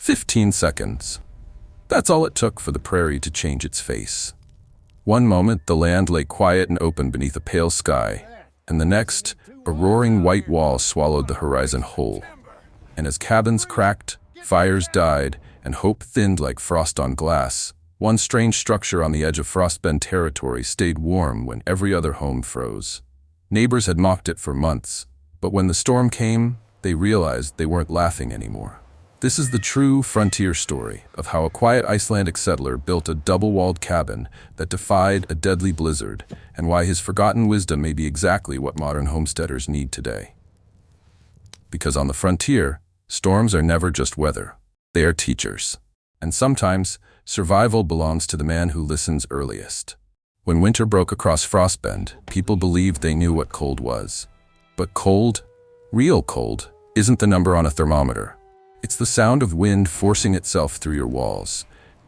15 seconds. That's all it took for the prairie to change its face. One moment, the land lay quiet and open beneath a pale sky, and the next, a roaring white wall swallowed the horizon whole. And as cabins cracked, fires died, and hope thinned like frost on glass, one strange structure on the edge of Frostbend territory stayed warm when every other home froze. Neighbors had mocked it for months, but when the storm came, they realized they weren't laughing anymore. This is the true frontier story of how a quiet Icelandic settler built a double-walled cabin that defied a deadly blizzard, and why his forgotten wisdom may be exactly what modern homesteaders need today. Because on the frontier, storms are never just weather. They are teachers. And sometimes, survival belongs to the man who listens earliest. When winter broke across Frostbend, people believed they knew what cold was. But cold, real cold, isn't the number on a thermometer. It's the sound of wind forcing itself through your walls.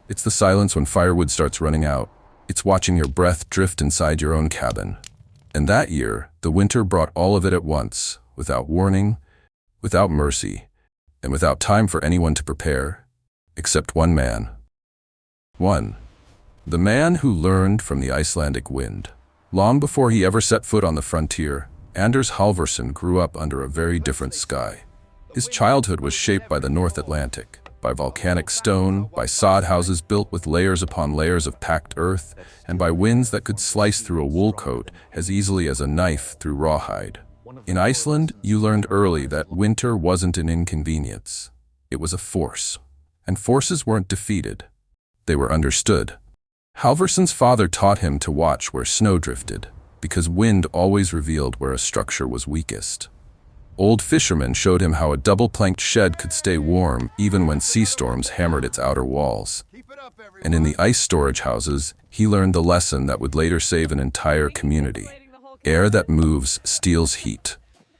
It's the silence when firewood starts running out. It's watching your breath drift inside your own cabin. And that year, the winter brought all of it at once, without warning, without mercy, and without time for anyone to prepare, except one man. One. The man who learned from the Icelandic wind. Long before he ever set foot on the frontier, Anders Halvorsen grew up under a very different sky. His childhood was shaped by the North Atlantic, by volcanic stone, by sod houses built with layers upon layers of packed earth, and by winds that could slice through a wool coat as easily as a knife through rawhide. In Iceland, you learned early that winter wasn't an inconvenience. It was a force. And forces weren't defeated. They were understood. Halvorsen's father taught him to watch where snow drifted, because wind always revealed where a structure was weakest. Old fishermen showed him how a double-planked shed could stay warm even when sea storms hammered its outer walls. And in the ice storage houses, he learned the lesson that would later save an entire community. Air that moves steals heat,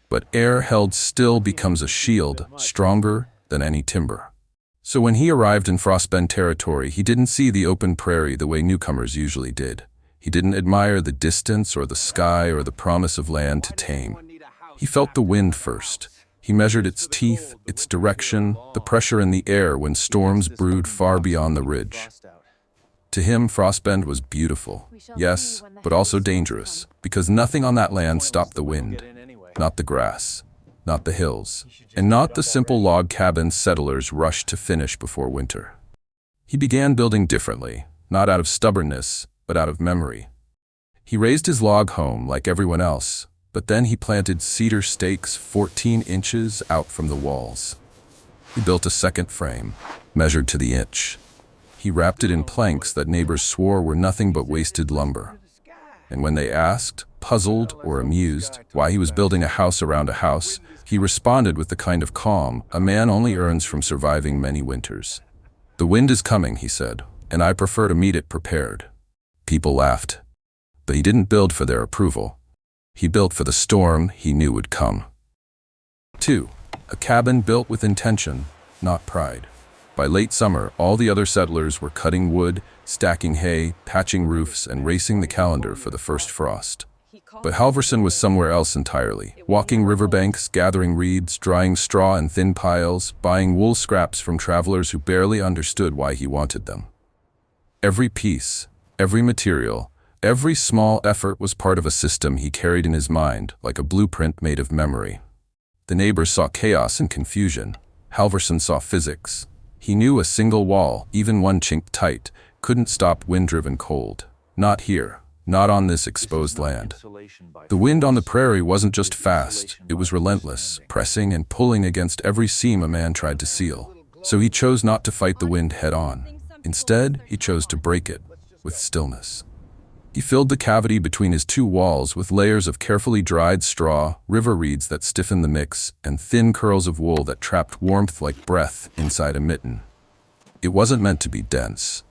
but air held still becomes a shield stronger than any timber. So when he arrived in Frostbend territory, he didn't see the open prairie the way newcomers usually did. He didn't admire the distance or the sky or the promise of land to tame. He felt the wind first. He measured its teeth, its direction, the pressure in the air when storms brewed far beyond the ridge. To him, Frostbend was beautiful, yes, but also dangerous, because nothing on that land stopped the wind. Not the grass, not the hills, and not the simple log cabins settlers rushed to finish before winter. He began building differently, not out of stubbornness, but out of memory. He raised his log home like everyone else, but then he planted cedar stakes 14 inches out from the walls. He built a second frame, measured to the inch. He wrapped it in planks that neighbors swore were nothing but wasted lumber. And when they asked, puzzled or amused, why he was building a house around a house, he responded with the kind of calm a man only earns from surviving many winters. "The wind is coming," he said, "and I prefer to meet it prepared." People laughed. But he didn't build for their approval. He built for the storm he knew would come. 2. A cabin built with intention, not pride. By late summer, all the other settlers were cutting wood, stacking hay, patching roofs, and racing the calendar for the first frost. But Halvorsen was somewhere else entirely, walking riverbanks, gathering reeds, drying straw in thin piles, buying wool scraps from travelers who barely understood why he wanted them. Every piece, every material, every small effort was part of a system he carried in his mind, like a blueprint made of memory. The neighbors saw chaos and confusion. Halvorsen saw physics. He knew a single wall, even one chinked tight, couldn't stop wind-driven cold. Not here, not on this exposed land. The wind on the prairie wasn't just fast, it was relentless, pressing and pulling against every seam a man tried to seal. So he chose not to fight the wind head-on. Instead, he chose to break it, with stillness. He filled the cavity between his two walls with layers of carefully dried straw, river reeds that stiffened the mix, and thin curls of wool that trapped warmth like breath inside a mitten. It wasn't meant to be dense.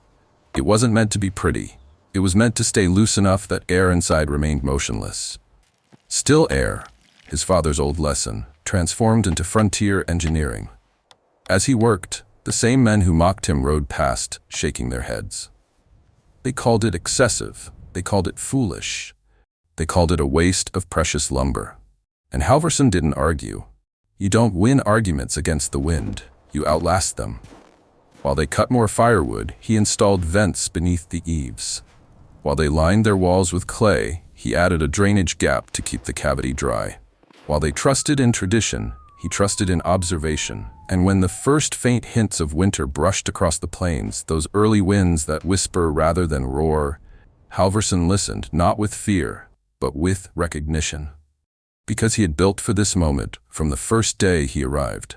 It wasn't meant to be pretty. It was meant to stay loose enough that air inside remained motionless. Still air, his father's old lesson, transformed into frontier engineering. As he worked, the same men who mocked him rode past, shaking their heads. They called it excessive. They called it foolish. They called it a waste of precious lumber. And Halvorsen didn't argue. You don't win arguments against the wind. You outlast them. While they cut more firewood, he installed vents beneath the eaves. While they lined their walls with clay, he added a drainage gap to keep the cavity dry. While they trusted in tradition, he trusted in observation. And when the first faint hints of winter brushed across the plains, those early winds that whisper rather than roar, Halvorsen listened, not with fear, but with recognition. Because he had built for this moment from the first day he arrived.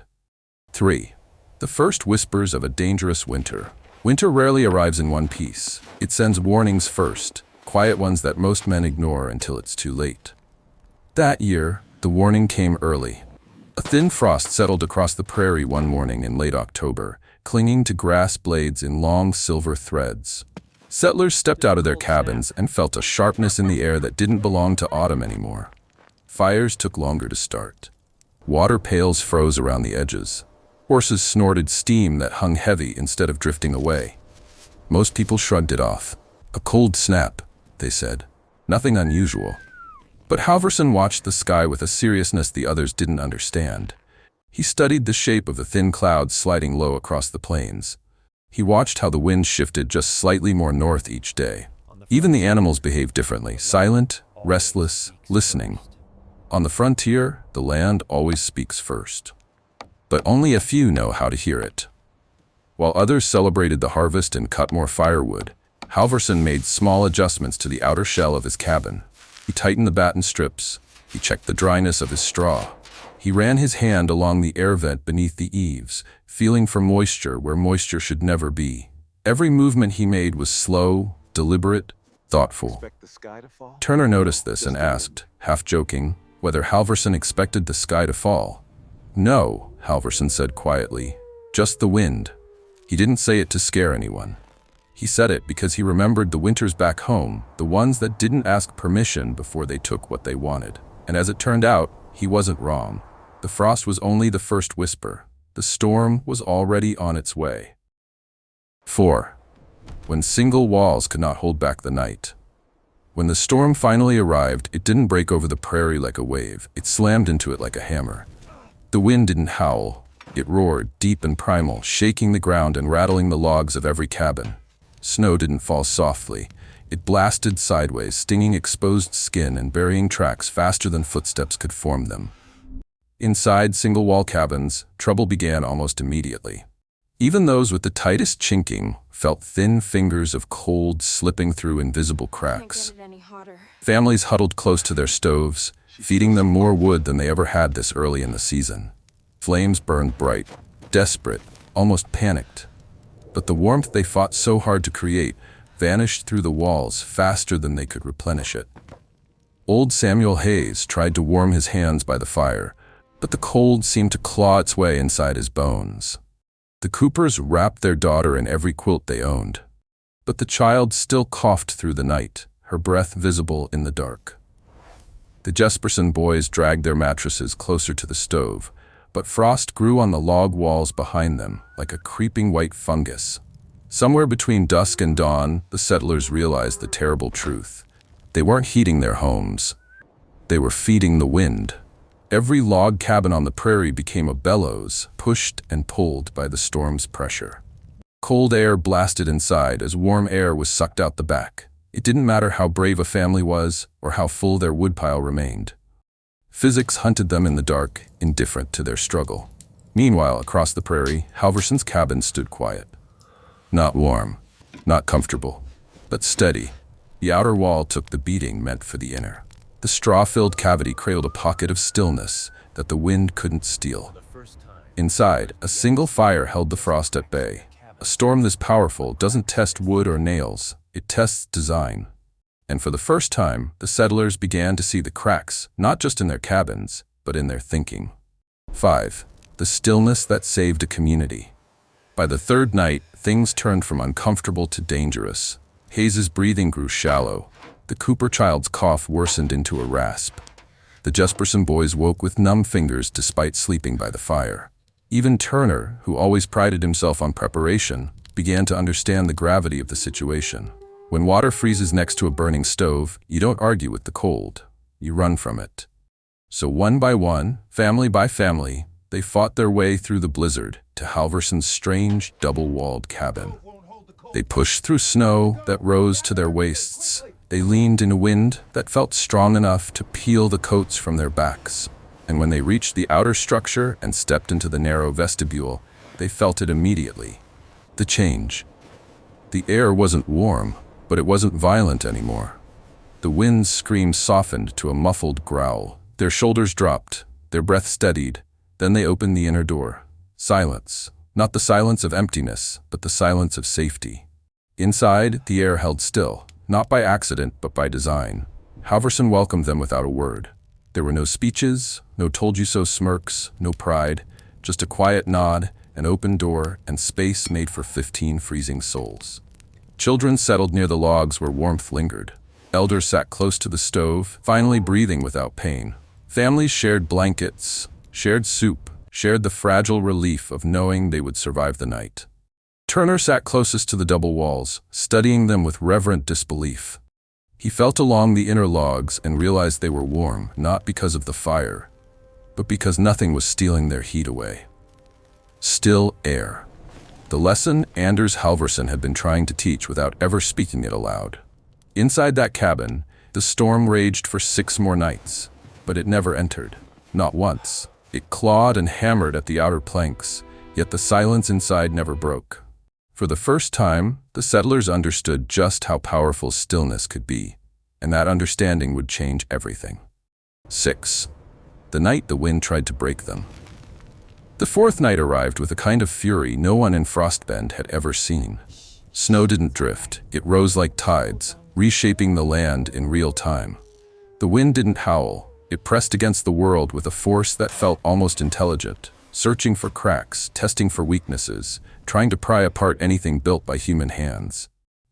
3. The first whispers of a dangerous winter. Winter rarely arrives in one piece. It sends warnings first, quiet ones that most men ignore until it's too late. That year, the warning came early. A thin frost settled across the prairie one morning in late October, clinging to grass blades in long silver threads. Settlers stepped out of their cabins and felt a sharpness in the air that didn't belong to autumn anymore. Fires took longer to start. Water pails froze around the edges. Horses snorted steam that hung heavy instead of drifting away. Most people shrugged it off. A cold snap, they said. Nothing unusual. But Halvorsen watched the sky with a seriousness the others didn't understand. He studied the shape of the thin clouds sliding low across the plains. He watched how the wind shifted just slightly more north each day. Even the animals behaved differently, silent, restless, listening. On the frontier, the land always speaks first. But only a few know how to hear it. While others celebrated the harvest and cut more firewood, Halvorsen made small adjustments to the outer shell of his cabin. He tightened the batten strips. He checked the dryness of his straw. He ran his hand along the air vent beneath the eaves, feeling for moisture where moisture should never be. Every movement he made was slow, deliberate, thoughtful. Turner noticed this and asked, half joking, whether Halvorsen expected the sky to fall. No, Halvorsen said quietly, just the wind. He didn't say it to scare anyone. He said it because he remembered the winters back home, the ones that didn't ask permission before they took what they wanted. And as it turned out, he wasn't wrong. The frost was only the first whisper. The storm was already on its way. 4. When single walls could not hold back the night. When the storm finally arrived, it didn't break over the prairie like a wave. It slammed into it like a hammer. The wind didn't howl. It roared, deep and primal, shaking the ground and rattling the logs of every cabin. Snow didn't fall softly. It blasted sideways, stinging exposed skin and burying tracks faster than footsteps could form them. Inside single-wall cabins, trouble began almost immediately. Even those with the tightest chinking felt thin fingers of cold slipping through invisible cracks. Families huddled close to their stoves, feeding them more wood than they ever had this early in the season. Flames burned bright, desperate, almost panicked. But the warmth they fought so hard to create vanished through the walls faster than they could replenish it. Old Samuel Hayes tried to warm his hands by the fire, but the cold seemed to claw its way inside his bones. The Coopers wrapped their daughter in every quilt they owned, but the child still coughed through the night, her breath visible in the dark. The Jesperson boys dragged their mattresses closer to the stove, but frost grew on the log walls behind them like a creeping white fungus. Somewhere between dusk and dawn, the settlers realized the terrible truth. They weren't heating their homes. They were feeding the wind. Every log cabin on the prairie became a bellows, pushed and pulled by the storm's pressure. Cold air blasted inside as warm air was sucked out the back. It didn't matter how brave a family was or how full their woodpile remained. Physics hunted them in the dark, indifferent to their struggle. Meanwhile, across the prairie, Halvorsen's cabin stood quiet. Not warm, not comfortable, but steady. The outer wall took the beating meant for the inner. The straw-filled cavity cradled a pocket of stillness that the wind couldn't steal. Inside, a single fire held the frost at bay. A storm this powerful doesn't test wood or nails, it tests design. And for the first time, the settlers began to see the cracks, not just in their cabins, but in their thinking. 5. The stillness that saved a community. By the third night, things turned from uncomfortable to dangerous. Hayes's breathing grew shallow. The Cooper child's cough worsened into a rasp. The Jesperson boys woke with numb fingers despite sleeping by the fire. Even Turner, who always prided himself on preparation, began to understand the gravity of the situation. When water freezes next to a burning stove, you don't argue with the cold. You run from it. So one by one, family by family, they fought their way through the blizzard, to Halvorsen's strange, double-walled cabin. They pushed through snow that rose to their waists. They leaned in a wind that felt strong enough to peel the coats from their backs. And when they reached the outer structure and stepped into the narrow vestibule, they felt it immediately. The change. The air wasn't warm, but it wasn't violent anymore. The wind's scream softened to a muffled growl. Their shoulders dropped, their breath steadied. Then they opened the inner door. Silence. Not the silence of emptiness, but the silence of safety. Inside, the air held still, not by accident, but by design. Halvorsen welcomed them without a word. There were no speeches, no told-you-so smirks, no pride, just a quiet nod, an open door, and space made for 15 freezing souls. Children settled near the logs where warmth lingered. Elders sat close to the stove, finally breathing without pain. Families shared blankets, shared soup, shared the fragile relief of knowing they would survive the night. Turner sat closest to the double walls, studying them with reverent disbelief. He felt along the inner logs and realized they were warm, not because of the fire, but because nothing was stealing their heat away. Still air. The lesson Anders Halvorsen had been trying to teach without ever speaking it aloud. Inside that cabin, the storm raged for 6 more nights, but it never entered. Not once. It clawed and hammered at the outer planks, yet the silence inside never broke. For the first time, the settlers understood just how powerful stillness could be, and that understanding would change everything. 6. The night the wind tried to break them. The 4th night arrived with a kind of fury no one in Frostbend had ever seen. Snow didn't drift, it rose like tides, reshaping the land in real time. The wind didn't howl, it pressed against the world with a force that felt almost intelligent, searching for cracks, testing for weaknesses, trying to pry apart anything built by human hands.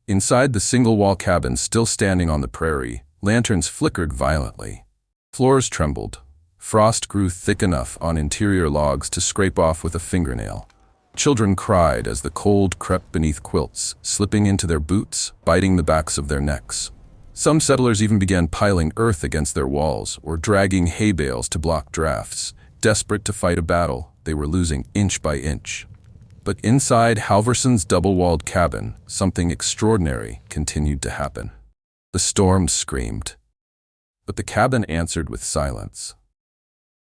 Inside the single-wall cabin still standing on the prairie, lanterns flickered violently. Floors trembled. Frost grew thick enough on interior logs to scrape off with a fingernail. Children cried as the cold crept beneath quilts, slipping into their boots, biting the backs of their necks. Some settlers even began piling earth against their walls or dragging hay bales to block drafts. Desperate to fight a battle, they were losing inch by inch. But inside Halvorsen's double-walled cabin, something extraordinary continued to happen. The storm screamed, but the cabin answered with silence.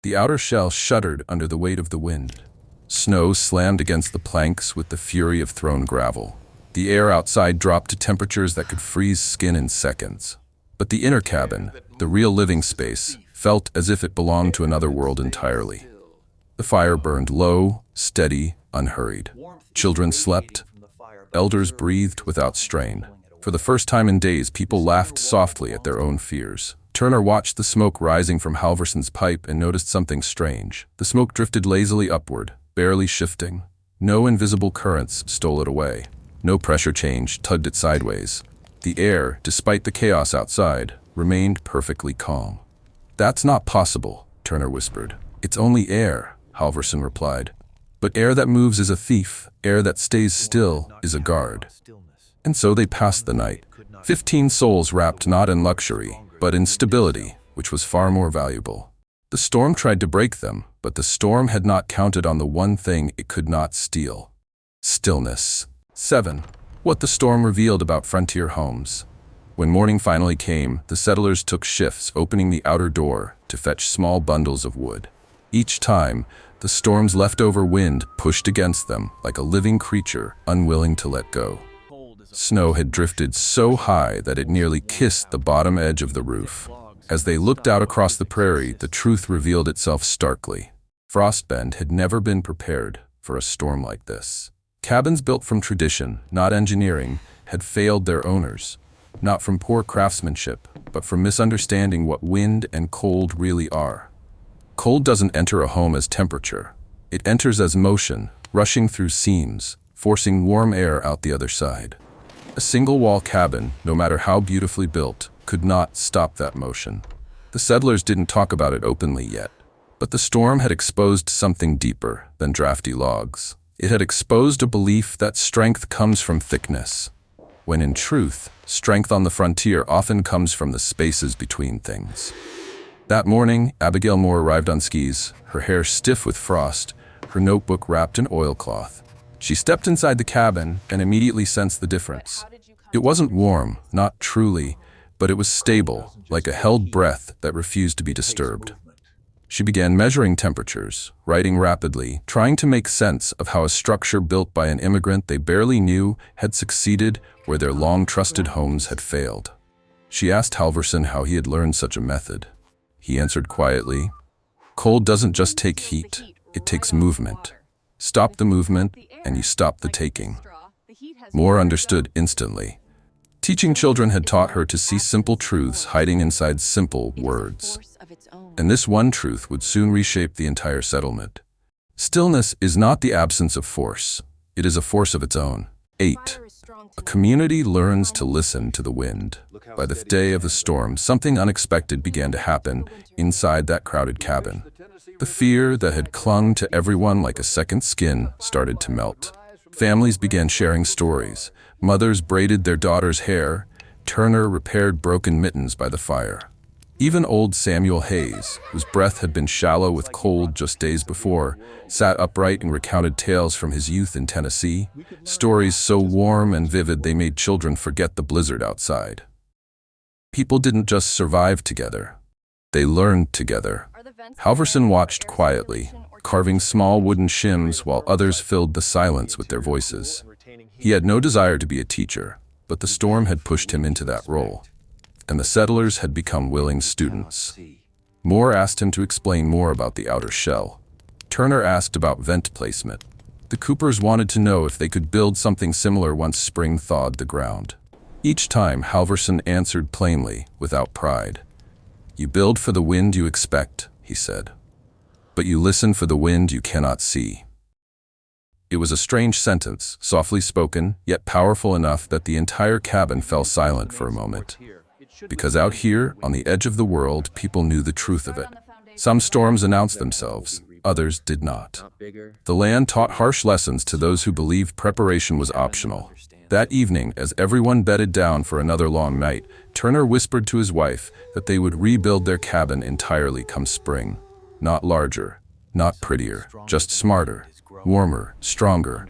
The outer shell shuddered under the weight of the wind. Snow slammed against the planks with the fury of thrown gravel. The air outside dropped to temperatures that could freeze skin in seconds. But the inner cabin, the real living space, felt as if it belonged to another world entirely. The fire burned low, steady, unhurried. Children slept. Elders breathed without strain. For the first time in days, people laughed softly at their own fears. Turner watched the smoke rising from Halvorsen's pipe and noticed something strange. The smoke drifted lazily upward, barely shifting. No invisible currents stole it away. No pressure change tugged it sideways. The air, despite the chaos outside, remained perfectly calm. "That's not possible," Turner whispered. "It's only air," Halvorsen replied. "But air that moves is a thief. Air that stays still is a guard." And so they passed the night. 15 souls wrapped not in luxury, but in stability, which was far more valuable. The storm tried to break them, but the storm had not counted on the one thing it could not steal: stillness. 7. What the storm revealed about frontier homes. When morning finally came, the settlers took shifts opening the outer door to fetch small bundles of wood. Each time, the storm's leftover wind pushed against them like a living creature unwilling to let go. Snow had drifted so high that it nearly kissed the bottom edge of the roof. As they looked out across the prairie, the truth revealed itself starkly. Frostbend had never been prepared for a storm like this. Cabins built from tradition, not engineering, had failed their owners. Not from poor craftsmanship, but from misunderstanding what wind and cold really are. Cold doesn't enter a home as temperature. It enters as motion, rushing through seams, forcing warm air out the other side. A single-wall cabin, no matter how beautifully built, could not stop that motion. The settlers didn't talk about it openly yet, but the storm had exposed something deeper than drafty logs. It had exposed a belief that strength comes from thickness, when in truth, strength on the frontier often comes from the spaces between things. That morning, Abigail Moore arrived on skis, her hair stiff with frost, her notebook wrapped in oilcloth. She stepped inside the cabin and immediately sensed the difference. It wasn't warm, not truly, but it was stable, like a held breath that refused to be disturbed. She began measuring temperatures, writing rapidly, trying to make sense of how a structure built by an immigrant they barely knew had succeeded where their long-trusted homes had failed. She asked Halvorsen how he had learned such a method. He answered quietly, "Cold doesn't just take heat, it takes movement. Stop the movement, and you stop the taking." Moore understood instantly. Teaching children had taught her to see simple truths hiding inside simple words. And this one truth would soon reshape the entire settlement. Stillness is not the absence of force. It is a force of its own. 8. A community learns to listen to the wind. By the day of the storm, something unexpected began to happen inside that crowded cabin. The fear that had clung to everyone like a second skin started to melt. Families began sharing stories. Mothers braided their daughters' hair. Turner repaired broken mittens by the fire. Even old Samuel Hayes, whose breath had been shallow with cold just days before, sat upright and recounted tales from his youth in Tennessee, stories so warm and vivid they made children forget the blizzard outside. People didn't just survive together. They learned together. Halvorsen watched quietly, carving small wooden shims while others filled the silence with their voices. He had no desire to be a teacher, but the storm had pushed him into that role. And the settlers had become willing students. Moore asked him to explain more about the outer shell. Turner asked about vent placement. The Coopers wanted to know if they could build something similar once spring thawed the ground. Each time, Halvorsen answered plainly, without pride. "You build for the wind you expect," he said. "But you listen for the wind you cannot see." It was a strange sentence, softly spoken, yet powerful enough that the entire cabin fell silent for a moment. Because out here, on the edge of the world, people knew the truth of it. Some storms announced themselves, others did not. The land taught harsh lessons to those who believed preparation was optional. That evening, as everyone bedded down for another long night, Turner whispered to his wife that they would rebuild their cabin entirely come spring. Not larger, not prettier, just smarter, warmer, stronger,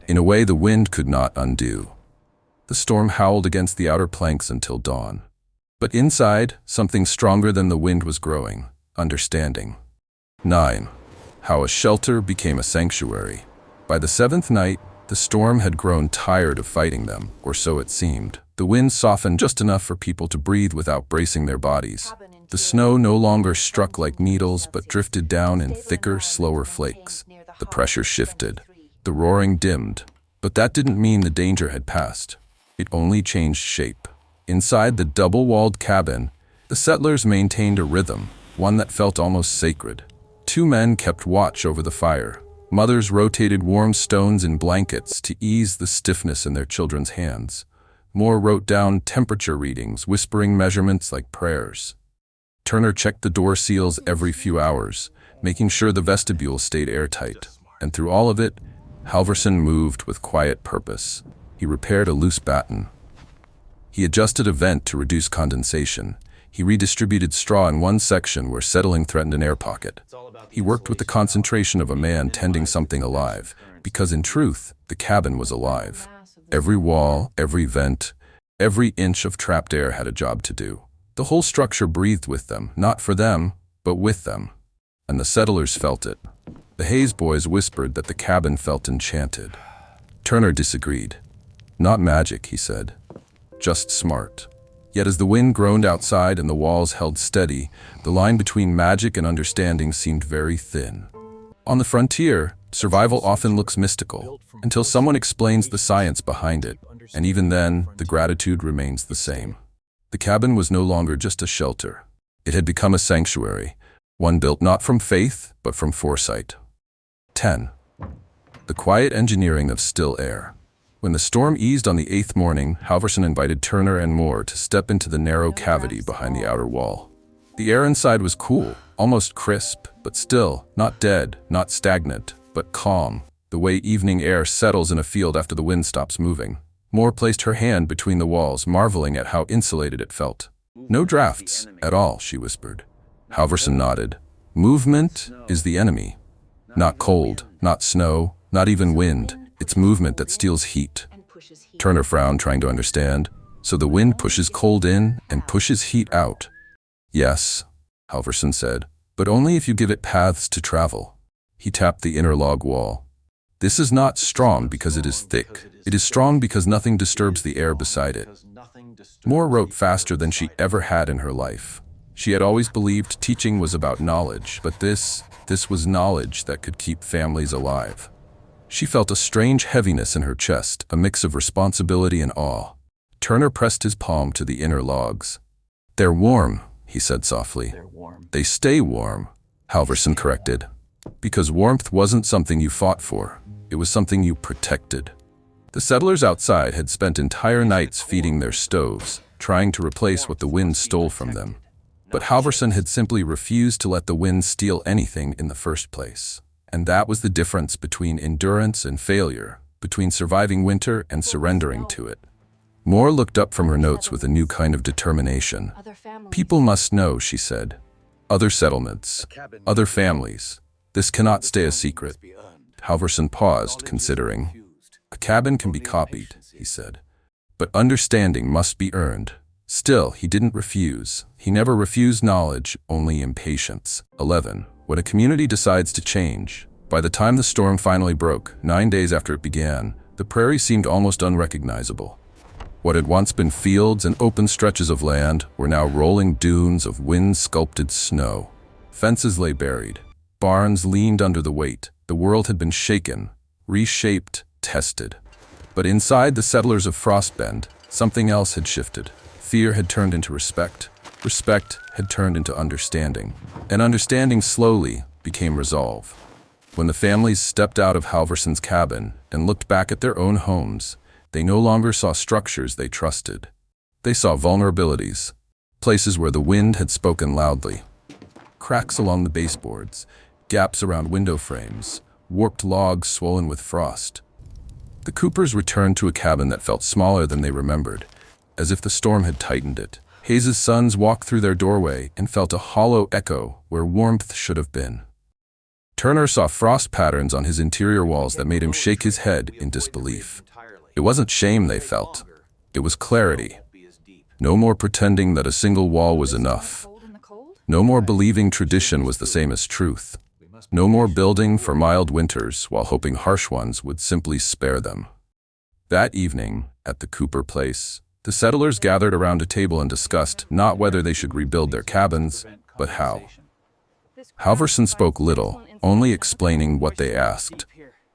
in a way the wind could not undo. The storm howled against the outer planks until dawn. But inside, something stronger than the wind was growing, understanding. 9. How a shelter became a sanctuary. By the 7th night, the storm had grown tired of fighting them, or so it seemed. The wind softened just enough for people to breathe without bracing their bodies. The snow no longer struck like needles, but drifted down in thicker, slower flakes. The pressure shifted. The roaring dimmed. But that didn't mean the danger had passed. It only changed shape. Inside the double-walled cabin, the settlers maintained a rhythm, one that felt almost sacred. 2 men kept watch over the fire. Mothers rotated warm stones in blankets to ease the stiffness in their children's hands. Moore wrote down temperature readings, whispering measurements like prayers. Turner checked the door seals every few hours, making sure the vestibule stayed airtight. And through all of it, Halvorsen moved with quiet purpose. He repaired a loose batten. He adjusted a vent to reduce condensation. He redistributed straw in one section where settling threatened an air pocket. He worked with the concentration of a man tending something alive, because in truth, the cabin was alive. Every wall, every vent, every inch of trapped air had a job to do. The whole structure breathed with them, not for them, but with them. And the settlers felt it. The Hayes boys whispered that the cabin felt enchanted. Turner disagreed. "Not magic," he said. "Just smart." Yet as the wind groaned outside and the walls held steady, the line between magic and understanding seemed very thin. On the frontier, survival often looks mystical, until someone explains the science behind it, and even then, the gratitude remains the same. The cabin was no longer just a shelter. It had become a sanctuary, one built not from faith, but from foresight. 10. The quiet engineering of still air. When the storm eased on the 8th morning, Halvorsen invited Turner and Moore to step into the narrow cavity behind the outer wall. The air inside was cool, almost crisp, but still, not dead, not stagnant, but calm, the way evening air settles in a field after the wind stops moving. Moore placed her hand between the walls, marveling at how insulated it felt. "No drafts, at all," she whispered. Halvorsen nodded. "Movement is the enemy." Not cold, not snow, not even wind. It's movement that steals heat. Turner frowned, trying to understand. So the wind pushes cold in and pushes heat out. Yes, Halvorsen said, but only if you give it paths to travel. He tapped the inner log wall. This is not strong because it is thick. It is strong because nothing disturbs the air beside it. Moore wrote faster than she ever had in her life. She had always believed teaching was about knowledge, but this was knowledge that could keep families alive. She felt a strange heaviness in her chest, a mix of responsibility and awe. Turner pressed his palm to the inner logs. "They're warm," he said softly. "They stay warm," Halvorsen corrected. "Because warmth wasn't something you fought for. It was something you protected." The settlers outside had spent entire nights feeding their stoves, trying to replace what the wind stole from them. But Halvorsen had simply refused to let the wind steal anything in the first place. And that was the difference between endurance and failure, between surviving winter and surrendering to it. Moore looked up from her notes with a new kind of determination. "People must know," she said. "Other settlements, other families. This cannot stay a secret." Halvorsen paused, considering. "A cabin can be copied," he said. "But understanding must be earned." Still, he didn't refuse. He never refused knowledge, only impatience. 11. When a community decides to change. By the time the storm finally broke, 9 days after it began, the prairie seemed almost unrecognizable. What had once been fields and open stretches of land were now rolling dunes of wind-sculpted snow. Fences lay buried. Barns leaned under the weight. The world had been shaken, reshaped, tested. But inside the settlers of Frostbend, something else had shifted. Fear had turned into respect. Respect had turned into understanding. And understanding slowly became resolve. When the families stepped out of Halvorsen's cabin and looked back at their own homes, they no longer saw structures they trusted. They saw vulnerabilities, places where the wind had spoken loudly. Cracks along the baseboards, gaps around window frames, warped logs swollen with frost. The Coopers returned to a cabin that felt smaller than they remembered, as if the storm had tightened it. Hayes's sons walked through their doorway and felt a hollow echo where warmth should have been. Turner saw frost patterns on his interior walls that made him shake his head in disbelief. It wasn't shame they felt. It was clarity. No more pretending that a single wall was enough. No more believing tradition was the same as truth. No more building for mild winters while hoping harsh ones would simply spare them. That evening, at the Cooper place, the settlers gathered around a table and discussed not whether they should rebuild their cabins, but how. Halvorsen spoke little, only explaining what they asked.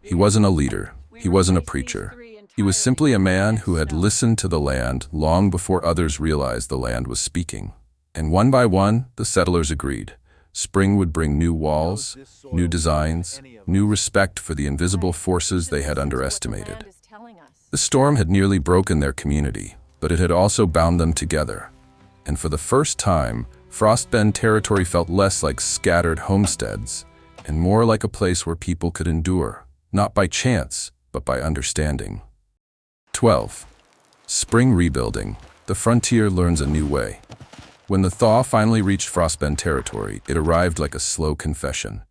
He wasn't a leader. He wasn't a preacher. He was simply a man who had listened to the land long before others realized the land was speaking. And one by one, the settlers agreed. Spring would bring new walls, new designs, new respect for the invisible forces they had underestimated. The storm had nearly broken their community, but it had also bound them together. And for the first time, Frostbend territory felt less like scattered homesteads and more like a place where people could endure, not by chance, but by understanding. 12. Spring rebuilding. The frontier learns a new way. When the thaw finally reached Frostbend territory, it arrived like a slow confession.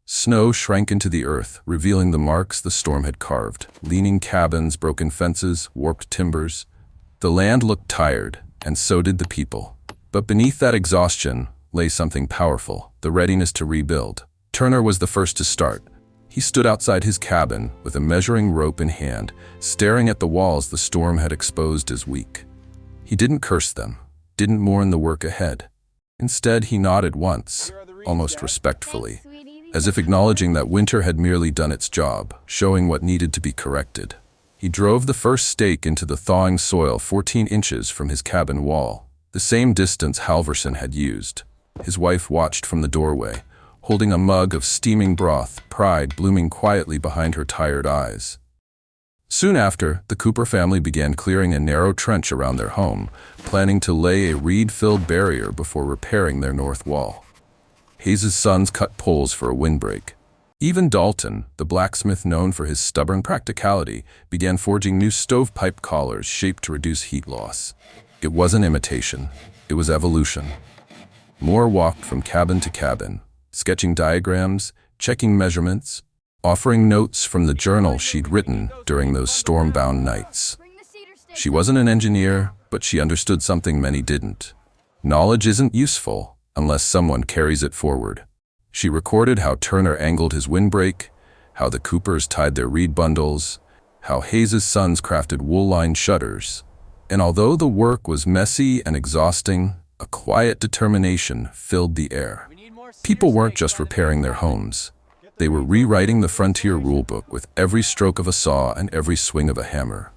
Snow shrank into the earth, revealing the marks the storm had carved. Leaning cabins, broken fences, warped timbers. The land looked tired, and so did the people. But beneath that exhaustion lay something powerful, the readiness to rebuild. Turner was the first to start. He stood outside his cabin with a measuring rope in hand, staring at the walls the storm had exposed as weak. He didn't curse them, didn't mourn the work ahead. Instead, he nodded once, almost respectfully, as if acknowledging that winter had merely done its job, showing what needed to be corrected. He drove the first stake into the thawing soil 14 inches from his cabin wall, the same distance Halvorsen had used. His wife watched from the doorway, holding a mug of steaming broth, pride blooming quietly behind her tired eyes. Soon after, the Cooper family began clearing a narrow trench around their home, planning to lay a reed-filled barrier before repairing their north wall. Hayes's sons cut poles for a windbreak. Even Dalton, the blacksmith known for his stubborn practicality, began forging new stovepipe collars shaped to reduce heat loss. It wasn't imitation, it was evolution. Moore walked from cabin to cabin, sketching diagrams, checking measurements, offering notes from the journal she'd written during those storm-bound nights. She wasn't an engineer, but she understood something many didn't. Knowledge isn't useful unless someone carries it forward. She recorded how Turner angled his windbreak, how the Coopers tied their reed bundles, how Hayes's sons crafted wool-lined shutters. And although the work was messy and exhausting, a quiet determination filled the air. People weren't just repairing their homes. They were rewriting the frontier rulebook with every stroke of a saw and every swing of a hammer.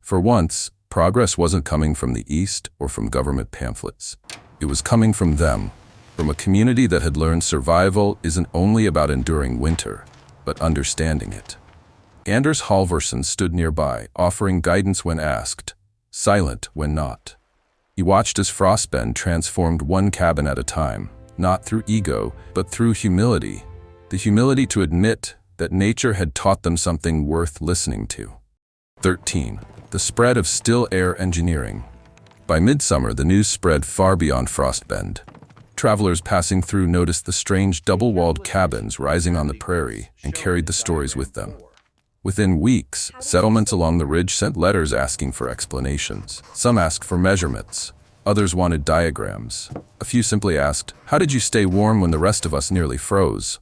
For once, progress wasn't coming from the East or from government pamphlets. It was coming from them, from a community that had learned survival isn't only about enduring winter, but understanding it. Anders Halvorsen stood nearby, offering guidance when asked, silent when not. He watched as Frostbend transformed one cabin at a time, not through ego, but through humility. The humility to admit that nature had taught them something worth listening to. 13. The spread of still air engineering. By midsummer, the news spread far beyond Frostbend. Travelers passing through noticed the strange double-walled cabins rising on the prairie and carried the stories with them. Within weeks, settlements along the ridge sent letters asking for explanations. Some asked for measurements. Others wanted diagrams. A few simply asked, "How did you stay warm when the rest of us nearly froze?"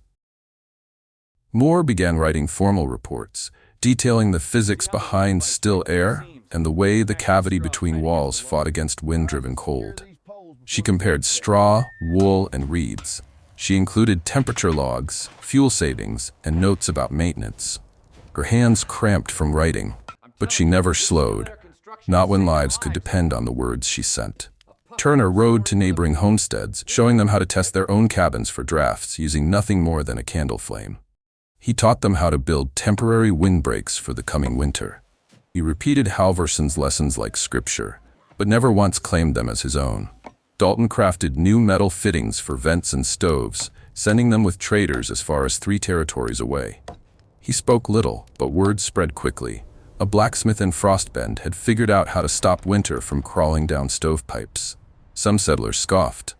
More began writing formal reports, detailing the physics behind still air and the way the cavity between walls fought against wind-driven cold. She compared straw, wool, and reeds. She included temperature logs, fuel savings, and notes about maintenance. Her hands cramped from writing, but she never slowed, not when lives could depend on the words she sent. Turner rode to neighboring homesteads, showing them how to test their own cabins for drafts using nothing more than a candle flame. He taught them how to build temporary windbreaks for the coming winter. He repeated Halvorsen's lessons like scripture, but never once claimed them as his own. Dalton crafted new metal fittings for vents and stoves, sending them with traders as far as 3 territories away. He spoke little, but words spread quickly. A blacksmith in Frostbend had figured out how to stop winter from crawling down stovepipes. Some settlers scoffed.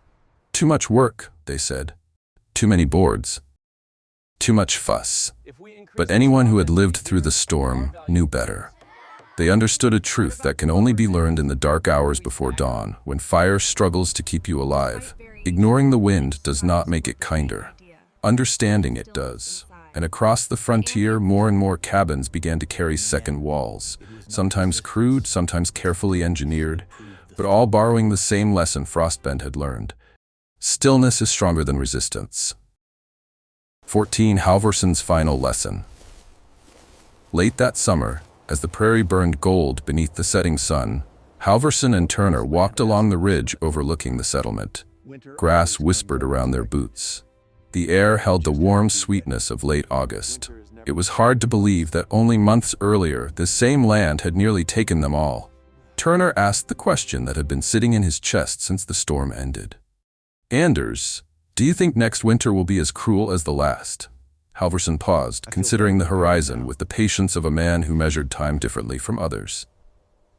"Too much work," they said. "Too many boards. Too much fuss." But anyone who had lived through the storm knew better. They understood a truth that can only be learned in the dark hours before dawn, when fire struggles to keep you alive. Ignoring the wind does not make it kinder. Understanding it does. And across the frontier, more and more cabins began to carry second walls, sometimes crude, sometimes carefully engineered, but all borrowing the same lesson Frostbend had learned. Stillness is stronger than resistance. 14. Halvorsen's final lesson. Late that summer, as the prairie burned gold beneath the setting sun, Halvorsen and Turner walked along the ridge overlooking the settlement. Grass whispered around their boots. The air held the warm sweetness of late August. It was hard to believe that only months earlier, this same land had nearly taken them all. Turner asked the question that had been sitting in his chest since the storm ended. "Anders, do you think next winter will be as cruel as the last?" Halvorsen paused, considering the horizon with the patience of a man who measured time differently from others.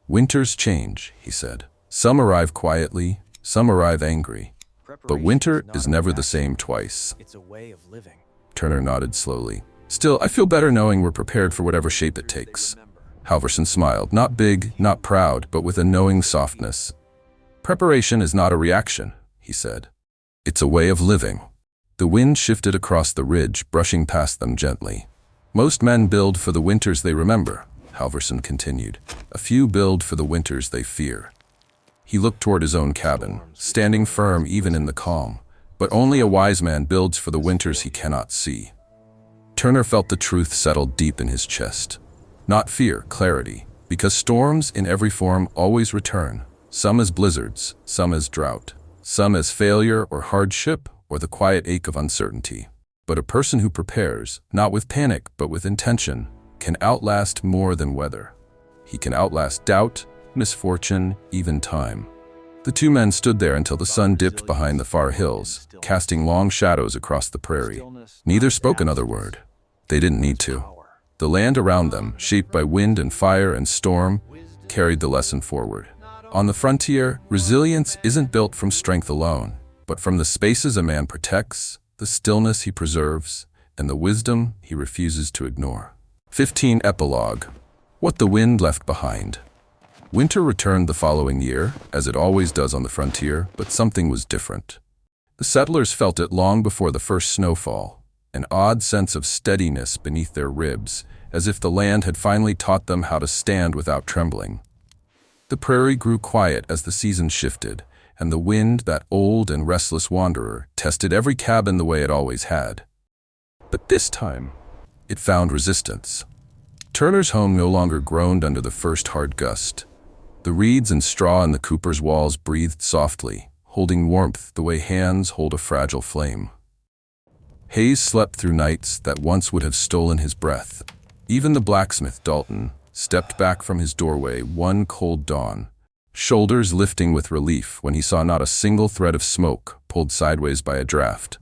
"Winters change," he said. "Some arrive quietly, some arrive angry. But winter is never the same twice." It's a way of living. Turner nodded slowly. "Still, I feel better knowing we're prepared for whatever shape it takes." Halvorsen smiled, not big, not proud, but with a knowing softness. "Preparation is not a reaction," he said. "It's a way of living." The wind shifted across the ridge, brushing past them gently. "Most men build for the winters they remember," Halvorsen continued. "A few build for the winters they fear." He looked toward his own cabin, standing firm even in the calm. But only a wise man builds for the winters he cannot see. Turner felt the truth settle deep in his chest. Not fear, clarity. Because storms in every form always return. Some as blizzards, some as drought. Some as failure or hardship, or the quiet ache of uncertainty. But a person who prepares, not with panic but with intention, can outlast more than weather. He can outlast doubt, misfortune, even time. The two men stood there until the sun dipped behind the far hills, casting long shadows across the prairie. Neither spoke another word. They didn't need to. The land around them, shaped by wind and fire and storm, carried the lesson forward. On the frontier, resilience isn't built from strength alone, but from the spaces a man protects, the stillness he preserves, and the wisdom he refuses to ignore. 15. Epilogue. What the Wind Left Behind. Winter returned the following year, as it always does on the frontier, but something was different. The settlers felt it long before the first snowfall, an odd sense of steadiness beneath their ribs, as if the land had finally taught them how to stand without trembling. The prairie grew quiet as the season shifted, and the wind, that old and restless wanderer, tested every cabin the way it always had. But this time, it found resistance. Turner's home no longer groaned under the first hard gust. The reeds and straw in the cooper's walls breathed softly, holding warmth the way hands hold a fragile flame. Hayes slept through nights that once would have stolen his breath. Even the blacksmith, Dalton, stepped back from his doorway one cold dawn, shoulders lifting with relief when he saw not a single thread of smoke pulled sideways by a draft.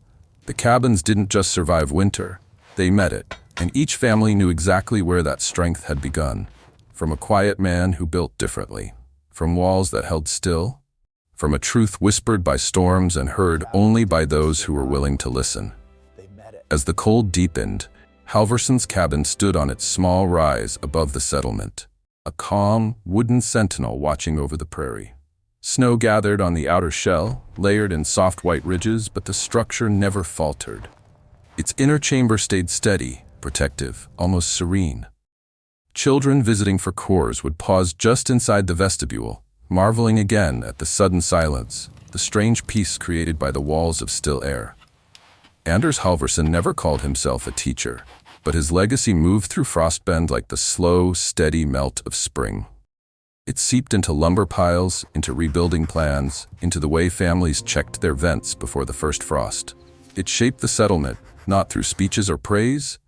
The cabins didn't just survive winter, they met it, and each family knew exactly where that strength had begun. From a quiet man who built differently, from walls that held still, from a truth whispered by storms and heard only by those who were willing to listen. As the cold deepened, Halvorsen's cabin stood on its small rise above the settlement, a calm, wooden sentinel watching over the prairie. Snow gathered on the outer shell, layered in soft white ridges, but the structure never faltered. Its inner chamber stayed steady, protective, almost serene. Children visiting for chores would pause just inside the vestibule, marveling again at the sudden silence, the strange peace created by the walls of still air. Anders Halvorsen never called himself a teacher, but his legacy moved through Frostbend like the slow, steady melt of spring. It seeped into lumber piles, into rebuilding plans, into the way families checked their vents before the first frost. It shaped the settlement, not through speeches or praise,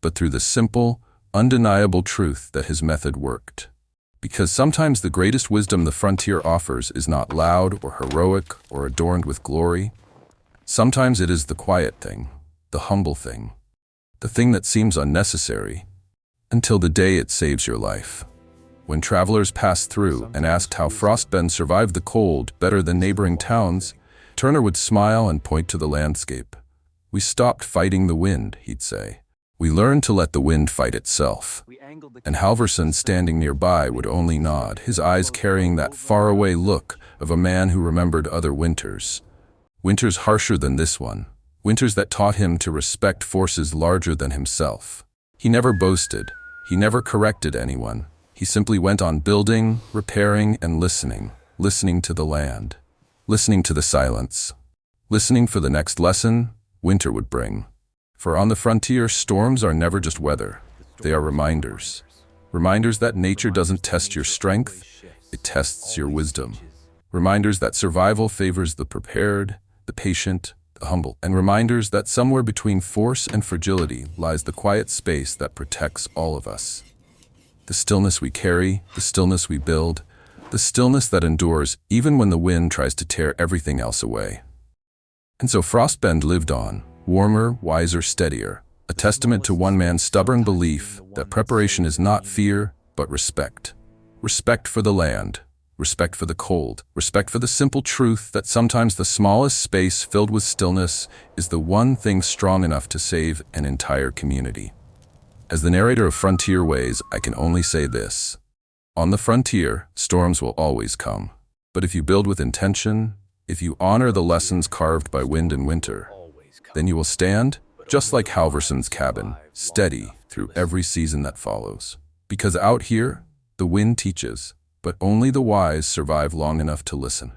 but through the simple, undeniable truth that his method worked. Because sometimes the greatest wisdom the frontier offers is not loud or heroic or adorned with glory. Sometimes it is the quiet thing, the humble thing, the thing that seems unnecessary, until the day it saves your life. When travelers passed through and asked how Frostbend survived the cold better than neighboring towns, Turner would smile and point to the landscape. "We stopped fighting the wind," he'd say. "We learned to let the wind fight itself." And Halvorsen, standing nearby, would only nod, his eyes carrying that faraway look of a man who remembered other winters. Winters harsher than this one, winters that taught him to respect forces larger than himself. He never boasted, he never corrected anyone. He simply went on building, repairing, and listening to the land, listening to the silence, listening for the next lesson winter would bring. For on the frontier, storms are never just weather, they are reminders. Reminders that nature doesn't test your strength, it tests your wisdom. Reminders that survival favors the prepared, the patient, the humble, and reminders that somewhere between force and fragility lies the quiet space that protects all of us. The stillness we carry, the stillness we build, the stillness that endures even when the wind tries to tear everything else away. And so Frostbend lived on, warmer, wiser, steadier, a testament to one man's stubborn belief that preparation is not fear, but respect. Respect for the land. Respect for the cold, respect for the simple truth that sometimes the smallest space filled with stillness is the one thing strong enough to save an entire community. As the narrator of Frontier Ways, I can only say this. On the frontier, storms will always come. But if you build with intention, if you honor the lessons carved by wind and winter, then you will stand, just like Halvorsen's cabin, steady through every season that follows. Because out here, the wind teaches, but only the wise survive long enough to listen.